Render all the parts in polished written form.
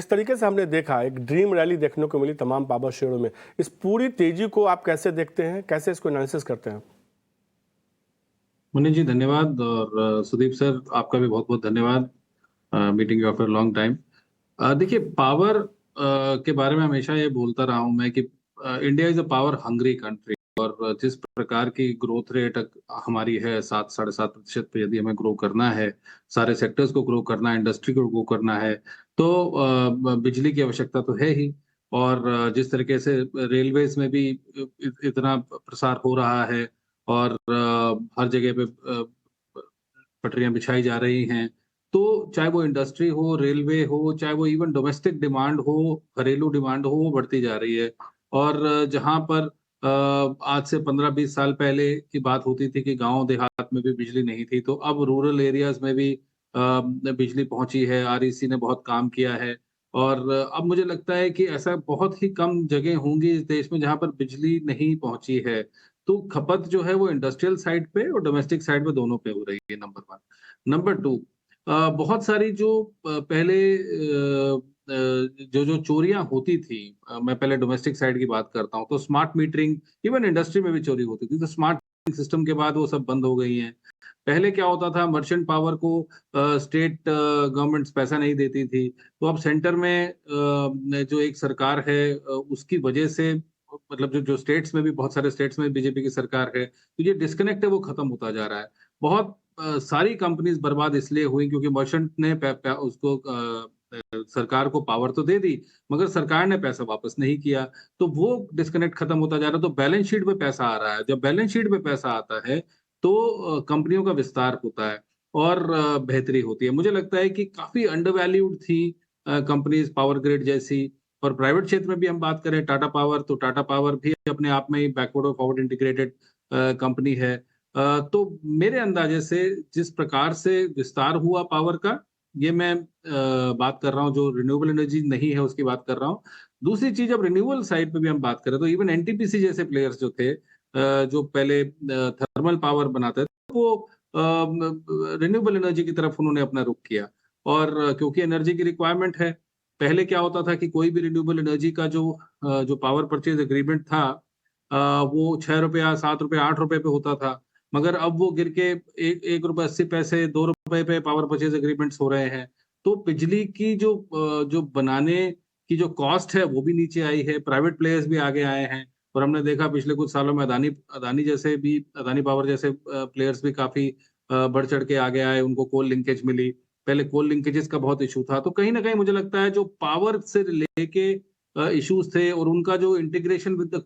जिस तरीके से हमने देखा, एक ड्रीम रैली देखने को मिली तमाम पावर शेयरों में, इस पूरी तेजी को आप कैसे देखते हैं, कैसे इसको एनालिसिस करते हैं? मुनीष जी धन्यवाद। और सुदीप सर आपका भी बहुत बहुत धन्यवाद। Meeting after long time. देखिए पावर के बारे में हमेशा ये बोलता रहा हूँ मैं कि India is a power hungry country. और जिस प्रकार की ग्रोथ रेट हमारी है 7-7.5% पे, यदि हमें ग्रो करना है, सारे सेक्टर्स को ग्रो करना है, इंडस्ट्री को ग्रो करना है, तो बिजली की आवश्यकता तो है ही। और जिस तरीके से रेलवेज में भी इतना प्रसार हो रहा है और हर जगह पे पटरियां बिछाई जा रही हैं, तो चाहे वो इंडस्ट्री हो, रेलवे हो, चाहे वो इवन डोमेस्टिक डिमांड हो, घरेलू डिमांड हो, वो बढ़ती जा रही है। और जहाँ पर आज से 15-20 साल पहले की बात होती थी कि गाँव देहात में भी बिजली नहीं थी, तो अब रूरल एरियाज़ में भी बिजली पहुँची है, आरईसी ने बहुत काम किया है। और अब मुझे लगता है कि ऐसा बहुत ही कम जगह होंगी इस देश में जहाँ पर बिजली नहीं पहुँची है। तो खपत जो है वो इंडस्ट्रियल साइड पे और डोमेस्टिक साइड पे दोनों पे हो रही है, नंबर 1। नंबर 2, बहुत सारी जो पहले जो चोरियां होती थी, मैं पहले डोमेस्टिक साइड की बात करता हूँ, तो स्मार्ट मीटरिंग, इवन इंडस्ट्री में भी चोरी होती थी, तो स्मार्ट सिस्टम के बाद वो सब बंद हो गई हैं। पहले क्या होता था, मर्चेंट पावर को स्टेट गवर्नमेंट्स पैसा नहीं देती थी, तो अब सेंटर में जो एक सरकार है, उसकी वजह से, मतलब जो जो स्टेट्स में भी, बहुत सारे स्टेट्स में बीजेपी की सरकार है, तो ये डिस्कनेक्ट है वो खत्म होता जा रहा है। बहुत सारी कंपनीज बर्बाद इसलिए हुई क्योंकि मर्चेंट ने उसको सरकार को पावर तो दे दी, मगर सरकार ने पैसा वापस नहीं किया, तो वो डिस्कनेक्ट खत्म होता जा रहा है। तो बैलेंस शीट पे पैसा आ रहा है, जब बैलेंस शीट पे पैसा आता है तो कंपनियों का विस्तार होता है और बेहतरी होती है। मुझे लगता है कि काफी अंडरवैल्यूड थी कंपनीज, पावर ग्रिड जैसी। और प्राइवेट क्षेत्र में भी हम बात करें, टाटा पावर, तो टाटा पावर भी अपने आप में ही बैकवर्ड और फॉरवर्ड इंटीग्रेटेड कंपनी है। तो मेरे अंदाजे से जिस प्रकार से विस्तार हुआ पावर का, ये मैं बात कर रहा हूँ, जो रिन्यूएबल एनर्जी नहीं है उसकी बात कर रहा हूँ। दूसरी चीज, अब रिन्यूएबल साइड पे भी हम बात करें तो इवन एनटीपीसी जैसे प्लेयर्स जो थे, जो पहले थर्मल पावर बनाते थे, वो रिन्यूएबल एनर्जी की तरफ उन्होंने अपना रुख किया। और क्योंकि एनर्जी की रिक्वायरमेंट है, पहले क्या होता था कि कोई भी रिन्यूएबल एनर्जी का जो पावर परचेज एग्रीमेंट था, वो ₹6, ₹7, ₹8 पे होता था। मगर अब वो गिर के ₹1.80, ₹2 पे पावर परचेज एग्रीमेंट्स हो रहे हैं। तो बिजली की जो बनाने की जो कॉस्ट है वो भी नीचे आई है, प्राइवेट प्लेयर्स भी आगे आए हैं। और हमने देखा पिछले कुछ सालों में अदानी पावर जैसे प्लेयर्स भी काफ़ी बढ़-चढ़ के आगे आए, उनको कोल लिंकेज मिली। पहले कोल लिंकेजेस का बहुत इश्यू था, तो कहीं न कहीं मुझे लगता है जो पावर से लेके इश्यूज थे और उनका जो इंटीग्रेशन विद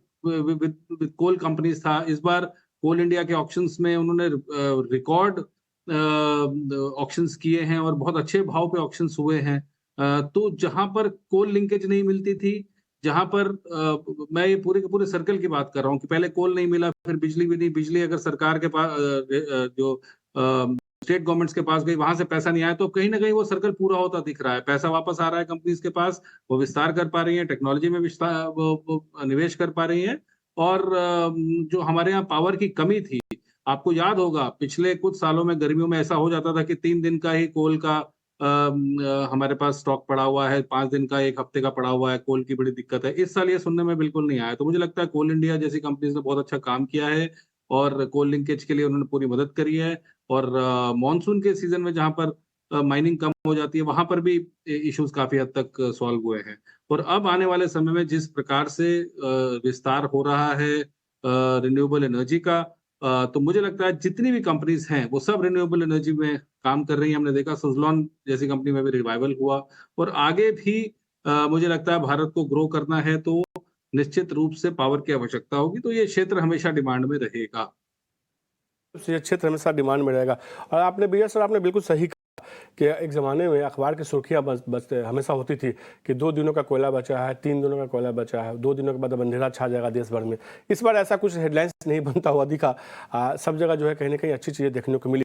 कोल कंपनीज था, इस बार कोल इंडिया के ऑक्शंस में उन्होंने रिकॉर्ड ऑक्शंस किए हैं और बहुत अच्छे भाव पे ऑक्शंस हुए हैं। तो जहाँ पर कोल लिंकेज नहीं मिलती थी, जहाँ पर मैं ये पूरे के पूरे सर्कल की बात कर रहा हूँ कि पहले कोल नहीं मिला, फिर बिजली भी नहीं, बिजली अगर सरकार के पास जो स्टेट गवर्नमेंट्स के पास गई, वहां से पैसा नहीं आया, तो कहीं ना कहीं वो सर्कल पूरा होता दिख रहा है। पैसा वापस आ रहा है कंपनीज के पास, वो विस्तार कर पा रही हैं, टेक्नोलॉजी में विस्तार वो निवेश कर पा रही हैं। और जो हमारे यहाँ पावर की कमी थी, आपको याद होगा पिछले कुछ सालों में गर्मियों में ऐसा हो जाता था कि 3 दिन का ही कोल का हमारे पास स्टॉक पड़ा हुआ है, 5 दिन का, 1 हफ्ते का पड़ा हुआ है, कोल की बड़ी दिक्कत है। इस साल ये सुनने में बिल्कुल नहीं आया। तो मुझे लगता है कोल इंडिया जैसी कंपनीज ने बहुत अच्छा काम किया है और कोल लिंकेज के लिए उन्होंने पूरी मदद करी है। और मानसून के सीजन में जहाँ पर माइनिंग कम हो जाती है, वहां पर भी इश्यूज काफी हद तक सॉल्व हुए हैं। और अब आने वाले समय में जिस प्रकार से विस्तार हो रहा है रिन्यूएबल एनर्जी का, तो मुझे लगता है जितनी भी कंपनीज हैं वो सब रिन्यूएबल एनर्जी में काम कर रही हैं। हमने देखा सुज़लॉन जैसी कंपनी में भी रिवाइवल हुआ। और आगे भी मुझे लगता है भारत को ग्रो करना है तो निश्चित रूप से पावर की आवश्यकता होगी, तो ये क्षेत्र हमेशा डिमांड में रहेगा। ये क्षेत्र हमेशा डिमांड में रहेगा। और आपने भैया सर, आपने बिल्कुल सही कहा कि एक ज़माने में अखबार की सुर्खियां बस हमेशा होती थी कि 2 दिनों का कोयला बचा है, 3 दिनों का कोयला बचा है, 2 दिनों के बाद अब अंधेरा छा जाएगा देश भर में। इस बार ऐसा कुछ हेडलाइंस नहीं बनता हुआ दिखा। सब जगह जो है कहीं ना कहीं अच्छी चीज़ें देखने को मिली।